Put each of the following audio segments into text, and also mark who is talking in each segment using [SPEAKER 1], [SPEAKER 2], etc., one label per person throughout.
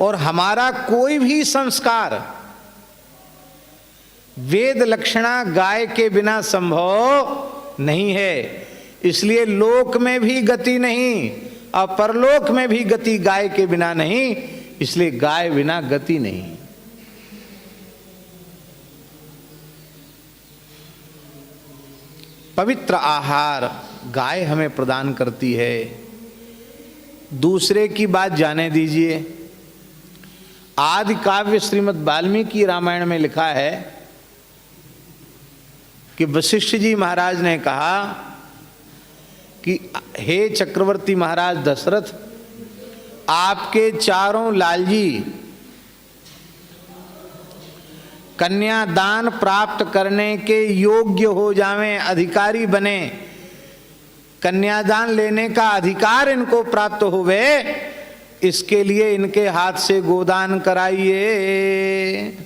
[SPEAKER 1] और हमारा कोई भी संस्कार वेद लक्षणा गाय के बिना संभव नहीं है। इसलिए लोक में भी गति नहीं और परलोक में भी गति गाय के बिना नहीं, इसलिए गाय बिना गति नहीं। पवित्र आहार गाय हमें प्रदान करती है। दूसरे की बात जाने दीजिए। आदि काव्य श्रीमद् वाल्मीकि रामायण में लिखा है कि वशिष्ठ जी महाराज ने कहा कि हे चक्रवर्ती महाराज दशरथ, आपके चारों लालजी कन्यादान प्राप्त करने के योग्य हो जावें, अधिकारी बने, कन्यादान लेने का अधिकार इनको प्राप्त होवे, इसके लिए इनके हाथ से गोदान कराइए।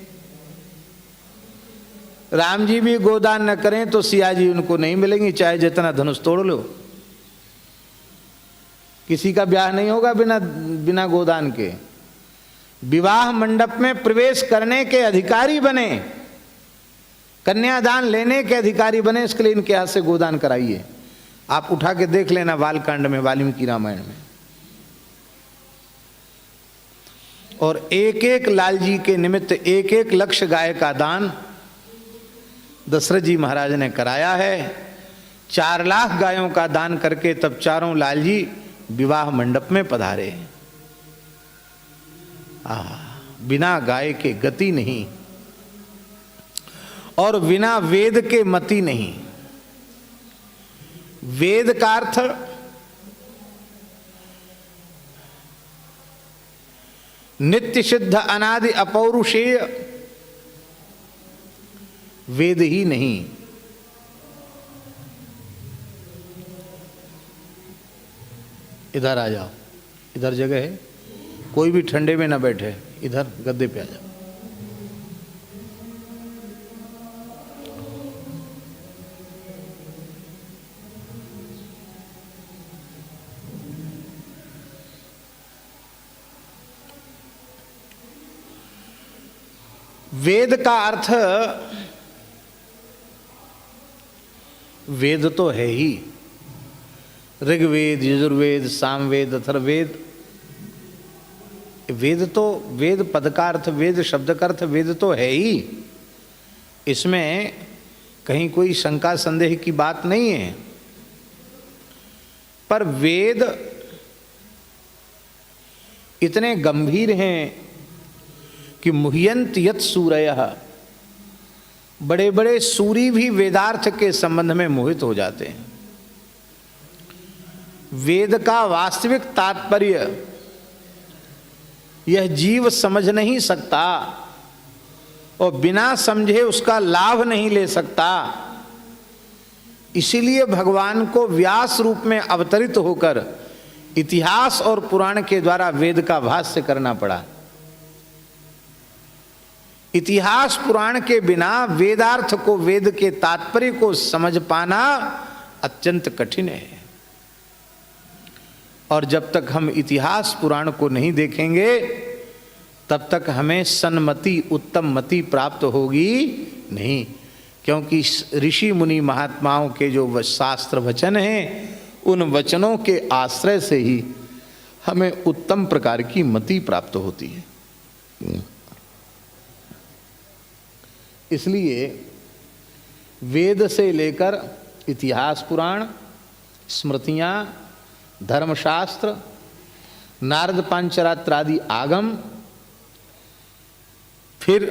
[SPEAKER 1] राम जी भी गोदान न करें तो सिया जी उनको नहीं मिलेंगी, चाहे जितना धनुष तोड़ लो। किसी का ब्याह नहीं होगा बिना गोदान के। विवाह मंडप में प्रवेश करने के अधिकारी बने, कन्यादान लेने के अधिकारी बने, इसके लिए इनके हाथ से गोदान कराइए। आप उठा के देख लेना बालकांड में, वाल्मीकि रामायण में। और एक एक लालजी के निमित्त 1-1 लक्ष गाय का दान दशरथ जी महाराज ने कराया है। 4 लाख गायों का दान करके तब चारों लालजी विवाह मंडप में पधारे। बिना गाय के गति नहीं और बिना वेद के मति नहीं। वेद का अर्थ नित्य सिद्ध अनादि अपौरुषेय वेद ही नहीं। इधर आ जाओ, इधर जगह है, कोई भी ठंडे में ना बैठे, इधर गद्दे पे आ जाओ। वेद का अर्थ, वेद तो है ही, ऋग्वेद, यजुर्वेद, सामवेद, अथर्ववेद। वेद तो, वेद पद का अर्थ, वेद शब्द का अर्थ वेद तो है ही। इसमें कहीं कोई शंका संदेह की बात नहीं है। पर वेद इतने गंभीर हैं कि मुह्यंत यत् सूरयः, बड़े बड़े सूरी भी वेदार्थ के संबंध में मोहित हो जाते हैं। वेद का वास्तविक तात्पर्य यह जीव समझ नहीं सकता और बिना समझे उसका लाभ नहीं ले सकता। इसीलिए भगवान को व्यास रूप में अवतरित होकर इतिहास और पुराण के द्वारा वेद का भाष्य करना पड़ा। इतिहास पुराण के बिना वेदार्थ को, वेद के तात्पर्य को समझ पाना अत्यंत कठिन है। और जब तक हम इतिहास पुराण को नहीं देखेंगे तब तक हमें सन्मति, उत्तम मति प्राप्त होगी नहीं। क्योंकि ऋषि मुनि महात्माओं के जो शास्त्र वचन हैं, उन वचनों के आश्रय से ही हमें उत्तम प्रकार की मति प्राप्त होती है। इसलिए वेद से लेकर इतिहास पुराण, स्मृतियाँ, धर्मशास्त्र, नारद पांचरात्र आदि आगम, फिर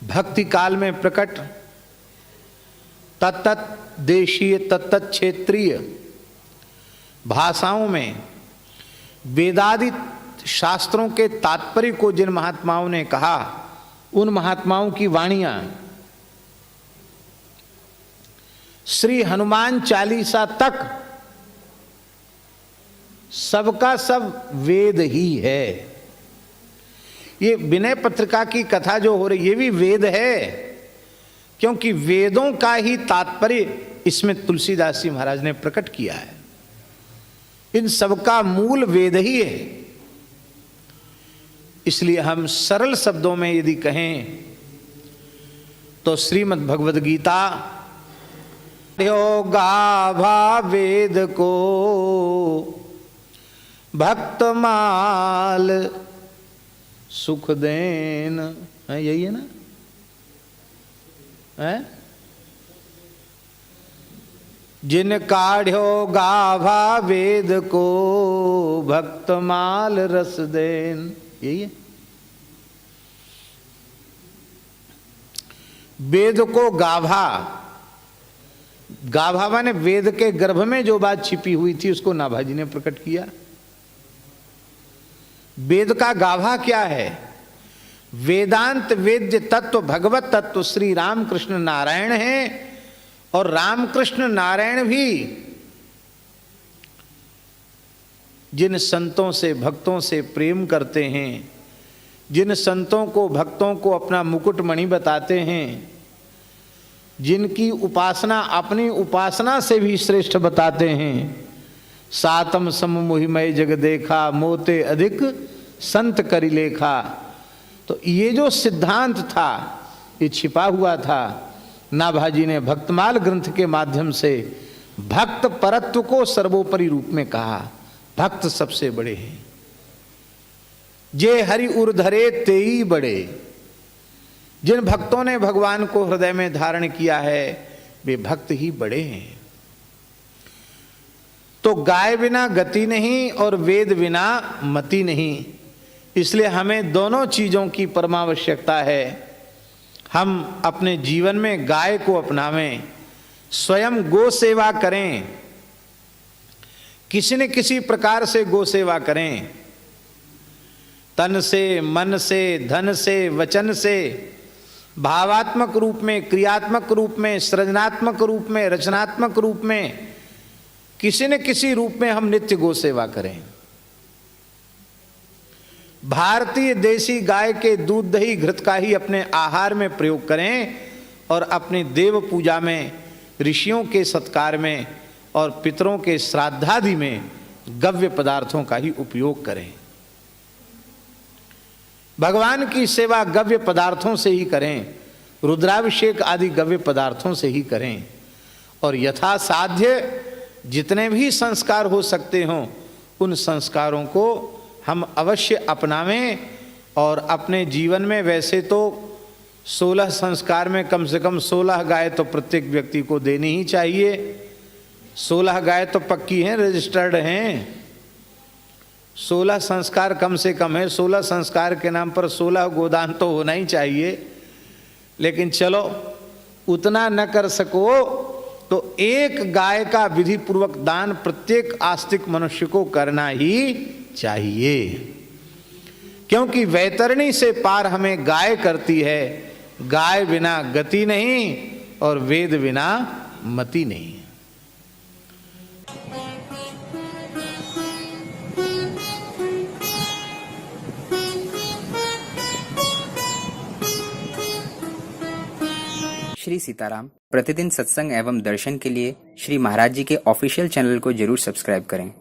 [SPEAKER 1] भक्ति काल में प्रकट तत्त देशीय, तत्त क्षेत्रीय भाषाओं में वेदादि शास्त्रों के तात्पर्य को जिन महात्माओं ने कहा, उन महात्माओं की वाणियां श्री हनुमान चालीसा तक सबका सब वेद ही है। ये विनय पत्रिका की कथा जो हो रही, ये भी वेद है, क्योंकि वेदों का ही तात्पर्य इसमें तुलसीदास जी महाराज ने प्रकट किया है। इन सबका मूल वेद ही है। इसलिए हम सरल शब्दों में यदि कहें तो श्रीमद् भगवद गीता गाभा वेद को भक्तमाल सुख देन, है यही है ना? है जिन काढ़्यो गाभा वेद को भक्तमाल रस देन, यही है। वेद को गाभा, गाभा माने वेद के गर्भ में जो बात छिपी हुई थी उसको नाभाजी ने प्रकट किया। वेद का गाभा क्या है? वेदांत वेद्य तत्व भगवत तत्व श्री रामकृष्ण नारायण है। और रामकृष्ण नारायण भी जिन संतों से भक्तों से प्रेम करते हैं, जिन संतों को भक्तों को अपना मुकुटमणि बताते हैं, जिनकी उपासना अपनी उपासना से भी श्रेष्ठ बताते हैं, सातम सम मोहिमय जग देखा मोते अधिक संत करि लेखा। तो ये जो सिद्धांत था ये छिपा हुआ था। नाभाजी ने भक्तमाल ग्रंथ के माध्यम से भक्त परत्व को सर्वोपरि रूप में कहा। भक्त सबसे बड़े हैं। जे हरि उर्धरे तेई बड़े। जिन भक्तों ने भगवान को हृदय में धारण किया है वे भक्त ही बड़े हैं। तो गाय बिना गति नहीं और वेद बिना मति नहीं। इसलिए हमें दोनों चीजों की परमावश्यकता है। हम अपने जीवन में गाय को अपनावें, स्वयं गो सेवा करें, किसी न किसी प्रकार से गो सेवा करें, तन से, मन से, धन से, वचन से, भावात्मक रूप में, क्रियात्मक रूप में, सृजनात्मक रूप में, रचनात्मक रूप में, किसी न किसी रूप में हम नित्य गो सेवा करें। भारतीय देसी गाय के दूध दही घृत का ही अपने आहार में प्रयोग करें और अपनी देव पूजा में, ऋषियों के सत्कार में और पितरों के श्राद्धादि में गव्य पदार्थों का ही उपयोग करें। भगवान की सेवा गव्य पदार्थों से ही करें, रुद्राभिषेक आदि गव्य पदार्थों से ही करें। और यथासाध्य जितने भी संस्कार हो सकते हों उन संस्कारों को हम अवश्य अपनावें। और अपने जीवन में वैसे तो 16 संस्कार में कम से कम 16 गाय तो प्रत्येक व्यक्ति को देनी ही चाहिए। 16 गाय तो पक्की हैं, रजिस्टर्ड हैं। 16 संस्कार कम से कम है। 16 संस्कार के नाम पर 16 गोदान तो होना ही चाहिए। लेकिन चलो उतना न कर सको तो एक गाय का विधि पूर्वक दान प्रत्येक आस्तिक मनुष्य को करना ही चाहिए। क्योंकि वैतरणी से पार हमें गाय करती है। गाय बिना गति नहीं और वेद बिना मति नहीं।
[SPEAKER 2] श्री सीताराम प्रतिदिन सत्संग एवं दर्शन के लिए श्री महाराज जी के ऑफिशियल चैनल को जरूर सब्सक्राइब करें।